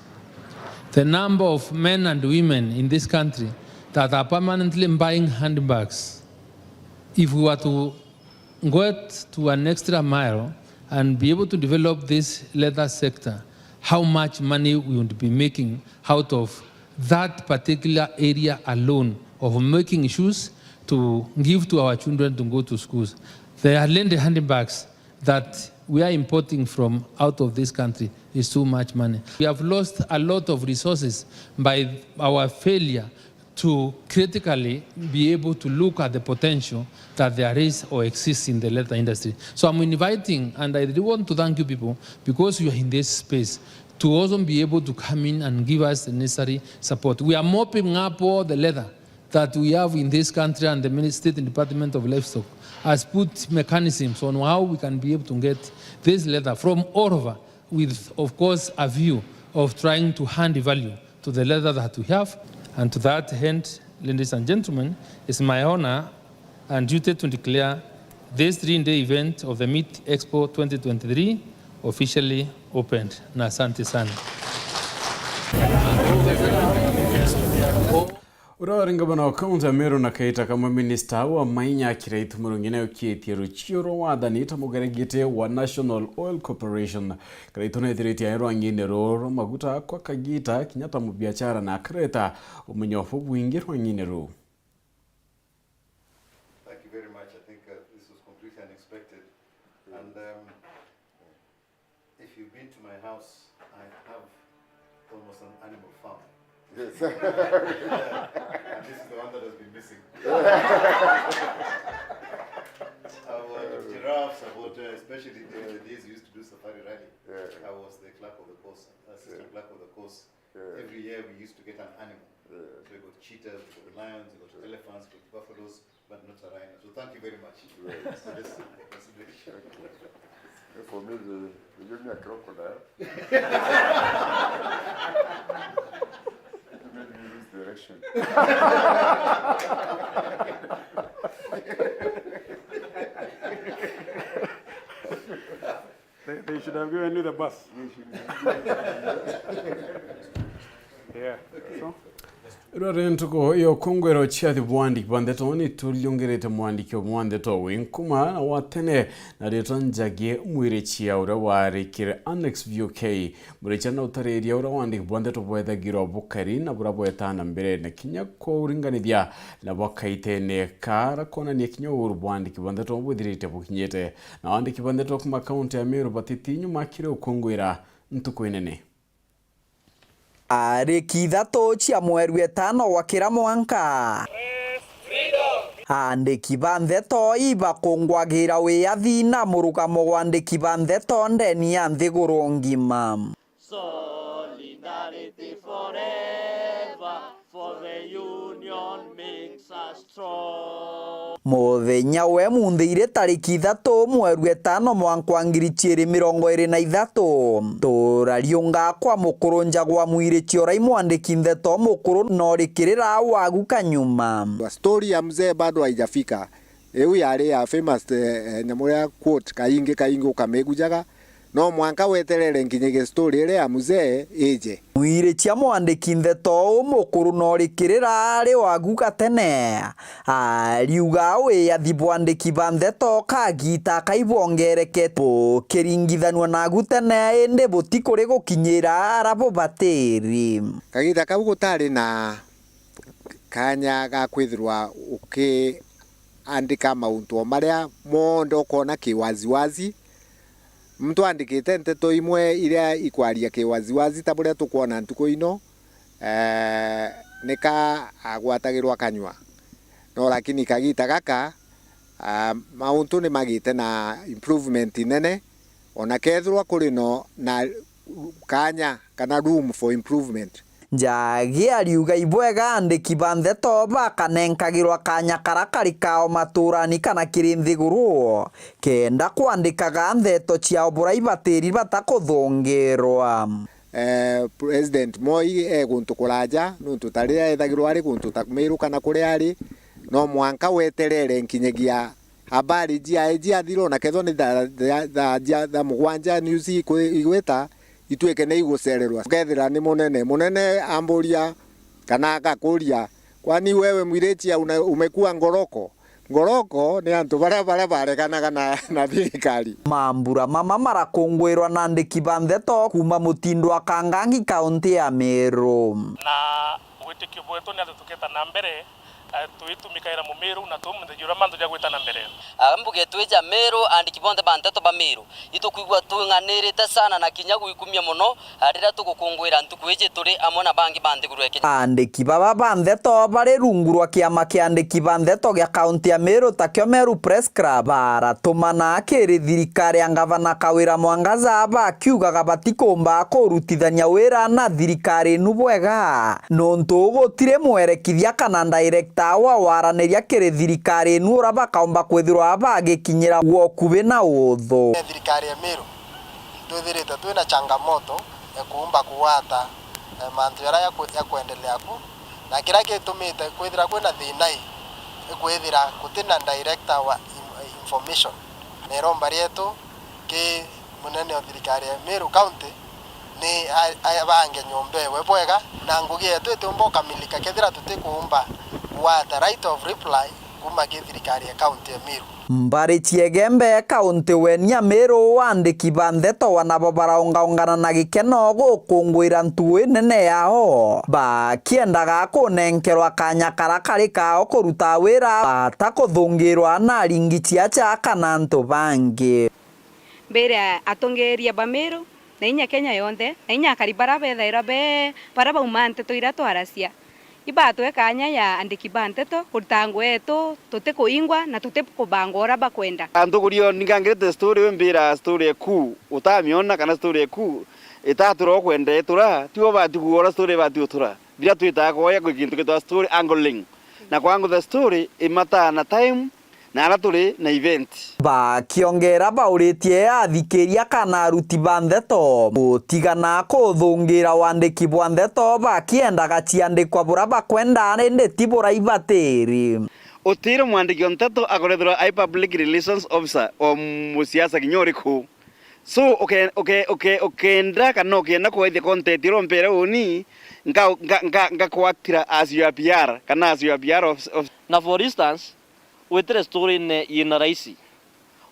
the number of men and women in this country that are permanently buying handbags, if we were to go to an extra mile and be able to develop this leather sector, how much money we would be making out of that particular area alone of making shoes to give to our children to go to schools. They are lending handbags that we are importing from out of this country is too much money. We have lost a lot of resources by our failure to critically be able to look at the potential that there is or exists in the leather industry. So I'm inviting, and I do want to thank you people, because you are in this space, to also be able to come in and give us the necessary support. We are mopping up all the leather that we have in this country, and the State Department of Livestock has put mechanisms on how we can be able to get this leather from all over, with, of course, a view of trying to hand value to the leather that we have. And to that end, ladies and gentlemen, it's my honor and duty to declare this 3-day event of the Meat Expo 2023 officially opened. Na asante sana. Uraringa bana kaunti ya Meru na kaita kama minister wa mainya kiraitu murungine ukietie ruchiro wathani tamugeregete wa National Oil Corporation kiraitu na ithiriti ya rwangine roro maguta kwa kagita kinyata mu biashara na kreta umenyofu bwingi rwangine ro. Thank you very much. I think this was completely unexpected, and if you've been to my house, I have almost an animal farm. Yes. And this is the one that has been missing. Our giraffes, especially the days we used to do safari rally. Yeah. I was the clerk of the course, assistant clerk of the course. Yeah. Every year we used to get an animal. Yeah. So we got cheetahs, we got lions, we got elephants, we got buffaloes, but not a rhino. So thank you very much for this consideration. For me, they give me a crocodile. It made me lose direction. They should have given you the bus. Yeah. So. Rwarentuko iyo kongwero chiathi bwandiki bandeto ni tulyongerete mwandiki omwandeto winkuma na watene na reto njage mwire chia ura warikire Annex VK murecha na utareria ura wandiki bwandeto bwethagirwa bukari na bura bwetana mbere na kinya ko uringanithia na bwakaitene kara kona ni kinya uru bwandiki bwandeto bwithirite bukinyete na wandiki bwandeto kuma kaunti ya Meru batitinyu makire ukongwera ntuko inene. Ariki ithatũ cia mweri wetano wakĩra mwanka andĩki ba Nteto ibakũngwagĩra wĩyathi na mũrũgamo wa andĩki ba Nteto ndeni ya nthĩgũrũ ngima. Solidarity forever, for the union makes us strong. Mũthenya we munthĩire tarĩki ithatũ mweri wetano mwaka wa 2023 tũrariũnga kwa mũkũrũ njagwa mwire ciora imwandĩki Nteto mũkũrũ no rĩkĩrĩra wagu kanyuma. Story ya mzee bado haijafika. Ewe yale ya famous nyamoya quote kaingi ukamegujaga no mwanka weterere nginyege story ile ya mzee eje. Mwire cia mwandĩki Nteto mũkũrũ no rĩkĩrĩra arĩ wagu gatene. Ariuga wĩyathi bwandĩki ba Nteto kagita kaibongereke kĩringithanio na gutene ĩndĩ butikũrĩ gũkinyĩra arabo batĩri. Kagita kau gũtarĩ na kanya ga kwithirwa andika mauntu maria mondo kona kiwaziwazi mtu andikite Nteto imwe iria ikwaria kiwaziwazi ta buria tukuona ntuko ino nika agwatagirwa kanywa no lakini kagita gaka mauntu ni magite na improvement nene ona kethirwa kuri no na kanya kana room for improvement. Njagi ariuga ibwega andĩki ba Nteto bakanenkagirwa kanya karakari kao maturani kana kiri nthiguru kenda kwandĩkaga Nteto ciao bura ibatĩri batakũthũngĩrwa. President Moi guntu kuraja nuntu taria ethagirwa ari guntu takumiru kana kuria ari no mwanka weterere nkinyagia habari jia thiro na ketho ni da mugwanja news igweta ituike ne igucererwa kethira ni munene amburia kana akakuria kwani wewe mwireti umekuwa ngoroko ni antu baria barekanaga na thirikari. Mambura mama marakũngwĩrwa na andĩki ba Nteto kuma mũtindo akangangi kaunti ya Meru na wĩtĩkio bwetu nĩ atĩ tũkĩtana mbere tuitumikaira mu Meru na tumũthĩjura mandu ja gwĩtana mbere mbuge tweja Meru andĩki bonthe ba Nteto ba Meru itukwigua tung'anĩrĩte sana na kinya gwikumia muno rĩrĩa tũgũkũngwĩra ntukwĩje tũrĩ amwe na bangi ba nthiguru ya Kenya. Andĩki baba ba Nteto barĩ rungu rwa kĩama kĩa andĩki ba Nteto gĩa kaunti ya Meru takĩo Meru Press Club baratũmana kĩrĩ thirikari ya ngavana Kawĩra Mwangaza bakiugaga batikũmba kũrutithania wĩra na thirikari ĩnu bwega nontu gũtirĩ mwerekithia kana director wa waranĩria kĩrĩ thirikari ĩnu ũrĩa bakaumba kwithirwa bagĩkinyĩra wokuve na ũthũ. Thirikari ya Meru twithirite twina changamoto ya kuumba kuwata mantu yara ya kuendelea ku na kila gitumite kwithira kwina thinai kwithira kutina director wa information nero mbari yetu ki munene wa thirikari ya Meru county ni abange nyombewe bwega na ngugi yetu itumbo kamilika kethira tutikuumba what right of reply kuma thirikari ya kaunti ya Meru. Mbari Chiegembe kaunti wenia Meru andĩki ba Nteto wanabo baraungana na gĩkeno gũkũngwĩra ntue nene yao bakiendaga kũnenkerwa kanya karakari kao kũruta wĩra batakũthũngĩrwa na aringi ciacha kana ntu bangi. Mbere atongeria ba Meru na inya Kenya yonthe na inya karibara bethaira be para bauma Nteto ira twaracia ibatwe kanya ya andĩki ba Nteto kurutango etu tutikuingwa na tutikubangora bakwenda antugurio ningangirete story mbira story ku utamiona kana story ku itaturo kwenda etura tiwo batiguora story batiutura bila twitaga koya kukintu kitwa story angling na kwangu the story imata na time na ara turi na event bakiongera bauritie athikiria kana aruti ba Nteto gutigana kuthungira wandiki bwa Nteto bakiendaga ciandikwa bura bakwenda ndeti bura ibatiri utiro mwandiki wa Nteto akorethwa ai public relations officer o musiasa kinyoriku so okenda kana okenda kuithia content ro mpere uni nga kuaktira as your PR kana as your PR of na for instance wetere story ne ina raisi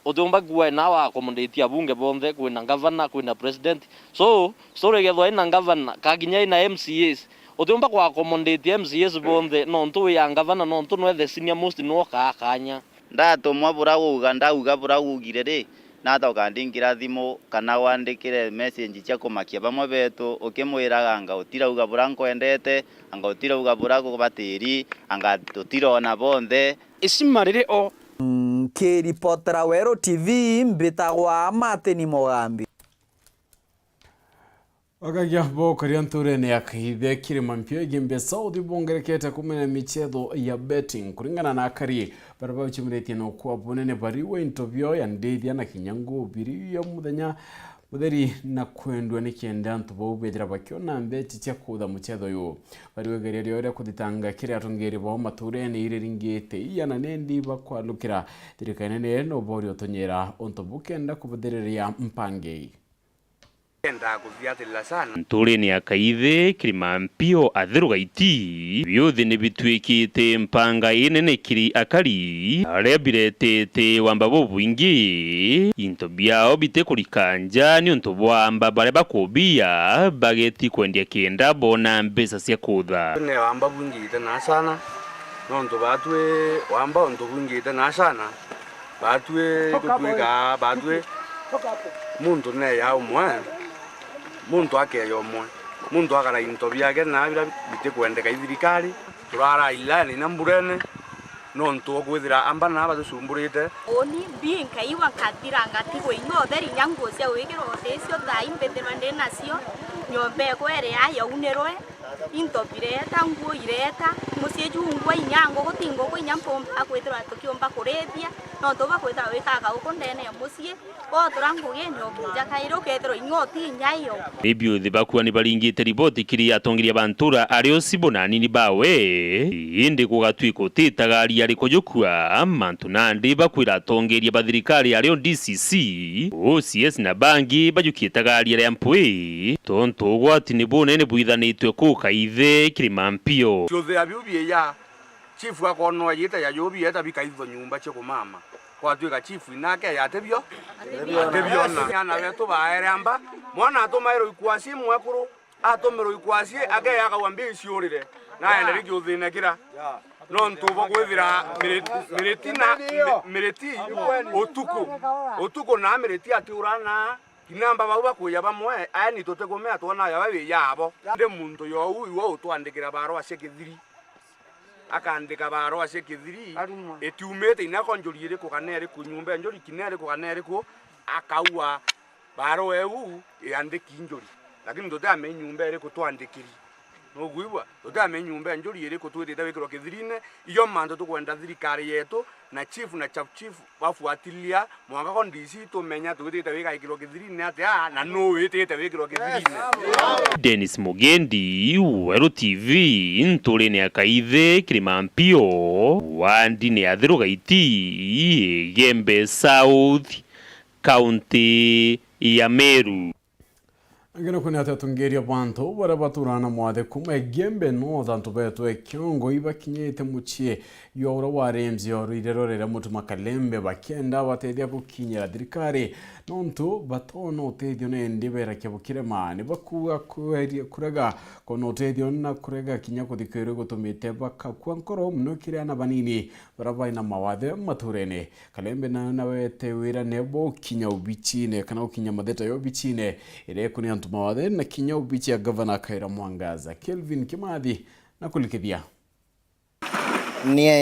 odomba gwa na wa accommodate abunge bonde kwina governor kwina president so story gethwa ina governor kaginya ina MCAs odomba kwa accommodate MCAs bonde no ntu ya governor no ntu no the senior most no kanya ndatumwa burago uganda uga burago ugire ri nata ukandingira thimu kana wandikire message cia kumakia bamwe betu ukimwiraga anga utira uga buranko endete anga utira uga burago batiri anga utira ona bonde isimarire o Kiripotera Weru TV mbitagwa Mateni Mogambi Wakagia bokaria nturene ya kahithe kirima mpio igimbe Saudi bongerekete kumena michezo ya betting kuringana na akari baraba uchimuretie no kwa bunene bariwe interview ya ndethia na kinyango biri ya mutheri na kwendwa ni kienda ntubo ubethira bakiona mbeti cia kutha muchezo yo bariwe gereria ore kuthitanga kire atongeri bo maturene ire ringite iyana nendi bakwalukira thirikaine no bori otonyera ontobukenda kubuthireria mpange enda kuviatilla sana nturene akaithe kirima mpio athirugaiti byothe ni bitwikite mpanga inene kiri akari aria biretete wamba bobwingi into biao bitekurikanja ni untu bwamba bare bakobia bageti kwendia kienda bona mbesa cia kutha ne wamba bwingite na sana no ntu batwe wamba untu bwingite na sana batwe kutwika batwe muntu ne ya umwe muntu akeyo mwe muntu akara into byake na bira bitekwendeka ithirikari turara ilani na mburene no ntu gwithira amba na batusumburite oni binka iwa katiranga tigo inotheri nyango cia wigiro desio thai mbethero ndi nacio nyombe kwere aya unerwe into bireta nguo ireta musieju ngwa inyango gutingo kwa inyampo akwithira tukiomba kurethia no toba kwithira wikaga ukondene musie o turangu genyo jakairo kethero ingoti nyayo ebyo the bakwa ni balingite riboti kiri atongiria bantura ario sibonani ni bawe inde kugatwiko titagari ari kujukua mantu nandi bakwira atongeria bathirikari ario DCC OCS na bangi bajukietagari ari ampwe tonto gwati ni bonene buithanitwe kukaithe kirima mpio cyothe abyubie ya chief akono yita ya yobi eta bikaitho nyumba che kumama kwa twika chief inake yatebyo na wetu baere amba mwana atomairo ikwasi mwekuru atomero ikwasi age yakawambia isiorire na ende ryuthine kira no ntubo gwithira mireti otuko na mireti atiurana kinamba bauba kuya bamwe ani totegomea twana ya babe yabo ndi muntu yo uyu wo twandikira baro ashekithiri akandika baro ashekithiri etiumete inakonjurire ko kanere ku nyumba njori kinere ko kanere ko akaua baro eu yandiki njori lakini ndoda ame nyumba ere ko twandikiri no guiwa ndoda ame nyumba njori ere ko twete dabikiro kithirine iyo mando tukwenda thirikari yetu na chief na chief bafuatilia mwanga kondisi tumenya twete wika ikiro kithirine ate na no wete wikiro kithirine Dennis Mugendi Weru TV nturene akaithe kirima mpio wandi ne athirugaiti Gembe South County ya Meru Angena kuni atungeria bantu bara baturana mwathe kuma Gembe North antu betu ekiongo iba kinyete muchie yora waremzi yorirerorera mutu makalembe bakenda batethia gukinyira thirikari nontu batono utethio nende bera kyabukire mane bakuwa kurega kono utethio na kurega kinya kuthikere gutumite bakakwa nkoro muno kiriana banini barabaina mawathe maturene kalembe na wete wira nebo kinya ubichine kana ukinya matheta yo bichine ire kuni antu mawathe na kinya ubichi ya governor Kaira Mwangaza Kelvin Kimathi na kulikithia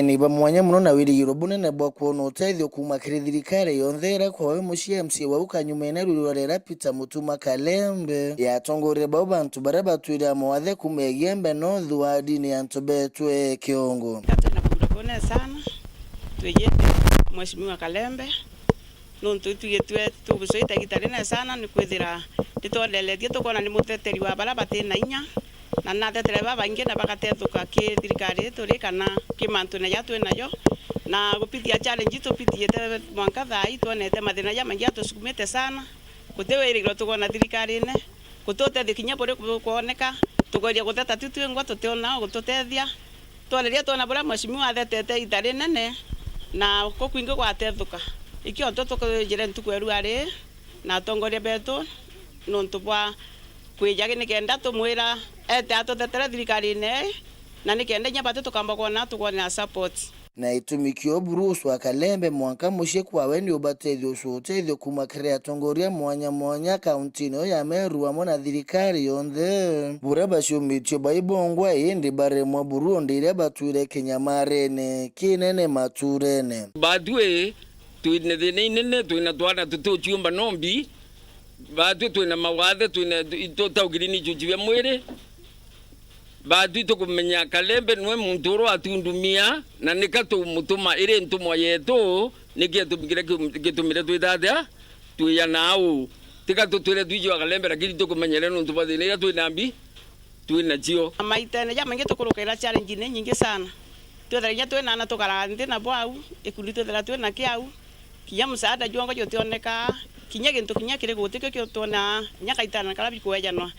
ni bamwanya muno na wirigiro bunene bwa kuona utethio kuma kiri thirikari yonthera kwa we mucie MC wa ukanyumena rurorera Peter Mutuma Kalembe yatongorera babo bantu baraba twira mawathe kuma Gembe North wadi ni antu betwe kiongo kone sana tweye Mheshimiwa Kalembe nuntu tugetwe tubusoita gitarina sana ni kwithira nditondeletie tukona ni muteteri wa bara batina inya na natetere baba ingi na bagatethuka ki thirikari turi kana ki mantu na yatwe nayo na gupitia challenge tupitiete mwanka thai tuonete mathina ya mangi atusukumite sana kutewirigiro tukona thirikari ne kutote kinya bore kuoneka tugoria guteta tutwe ngwa tuteona gututethia twaleria tuona bora Mheshimiwa athetete itari nene na kukwingi gwatethuka ikio tukujire ntukweru ari na tongoria betu nuntu bwa kwijage ni kenda tumwira ete atutetere thirikari ne na ni kenda nya batu tukamba kuona tukona support na itumikio Bruce wa Kalembe mwanka mushe kwa weni ubatethio ucutethio kuma krea tongoria mwanya kaunti no ya Meru amona thirikari yonthe bura bacumitio baibongwa indi baremwa Burundi iria batwire Kinyamarene kinene maturene badwe twine thine nene twina twana tutuciumba nombi badwe twina mawathe twina itotaugirini jujiwe mwire badu tukumenya Kalembe nwe muntu atundumia na nikatu mutuma ire ntumwa yetu nikiatumikire gitumire twithathia tuya nau tikatu twire twijwa Kalembe lakini tukumenyere nuntu bathine twinambi twina cio maitene ya mangi tukurukira challenge ni nyingi sana twethera twina na tukarandi na bwau ikundi twethera twina kiau kinya msaada juongo jotioneka kinya gintu kinya kire gutike kyo tona nyakaitana kala bikuejanwa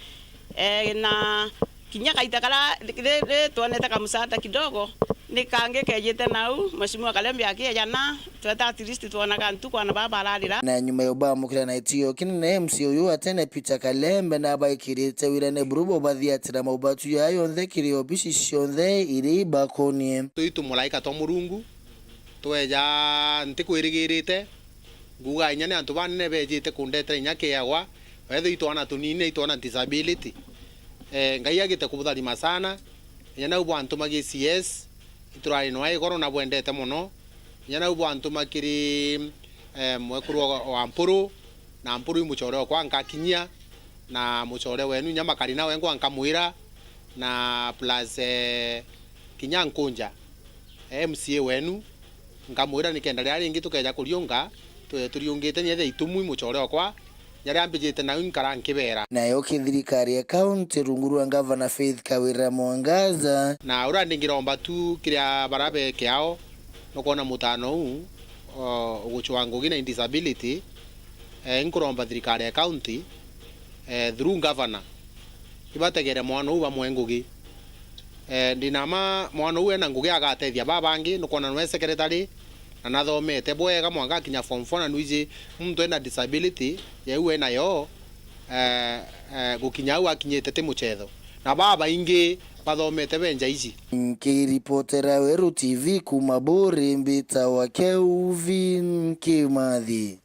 na kinya kaitakala tuonete kama msaada kidogo nikange kejete nau Mheshimiwa Kalembe akijana tweta at least tuona kantu kwa baba alalira na nyuma yoba mukira na itio kinene MC uyu atene Peter Kalembe na baikirite wirane burubo bathiatira maubatu yayo nthekiri obici cionthe iri bakonie tuitu mulaika to murungu tweja ntikwirigirite nguga inya ne antu banene bejite kundete inya kiagwa wethe itwana tunine itwana disability ngai agite kubutharima sana yana ubu antuma CS iturari no igoro na bwendete muno yana ubu antuma kiri mwekuru wa mpuru na mpuru imuchore kwa nkakinyia na muchore wenu nyama karina wengo ankamwira na plus kinya nkunja MCA wenu nkamwira nikenda rari ingi tukeja kuriunga turiungite nyethe itumu imuchore kwa yari ambijite na unkara nkibera nayo thirikari ya county runguru Governor Faith Kawira Mwangaza na urandingiromba tu kiria barabe kiao nokona mutano huu uguchwango gina disability nkuromba thirikari ya county through governor ibategere mwana uba mwengugi ndinama mwana uwe na ngugi agatethia babangi nokona nwe secretary na nathomete bwega mwanga kinya form 4 na nuiji muntu ena disability yewe nayo gukinya akinyete te muchetho na baba ingi bathomete benja ici nkiripotera Weru TV kuma Bori mbita wa Kelvin Kimathi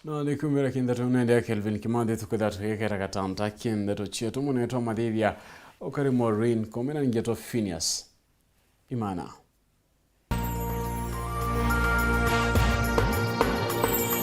no nikumira kindatu nende Kelvin Kimathi tukudatu yekera katanta kindatu chetu muneto madhivya okari Maureen komena ngeto PHINEAS IMAANA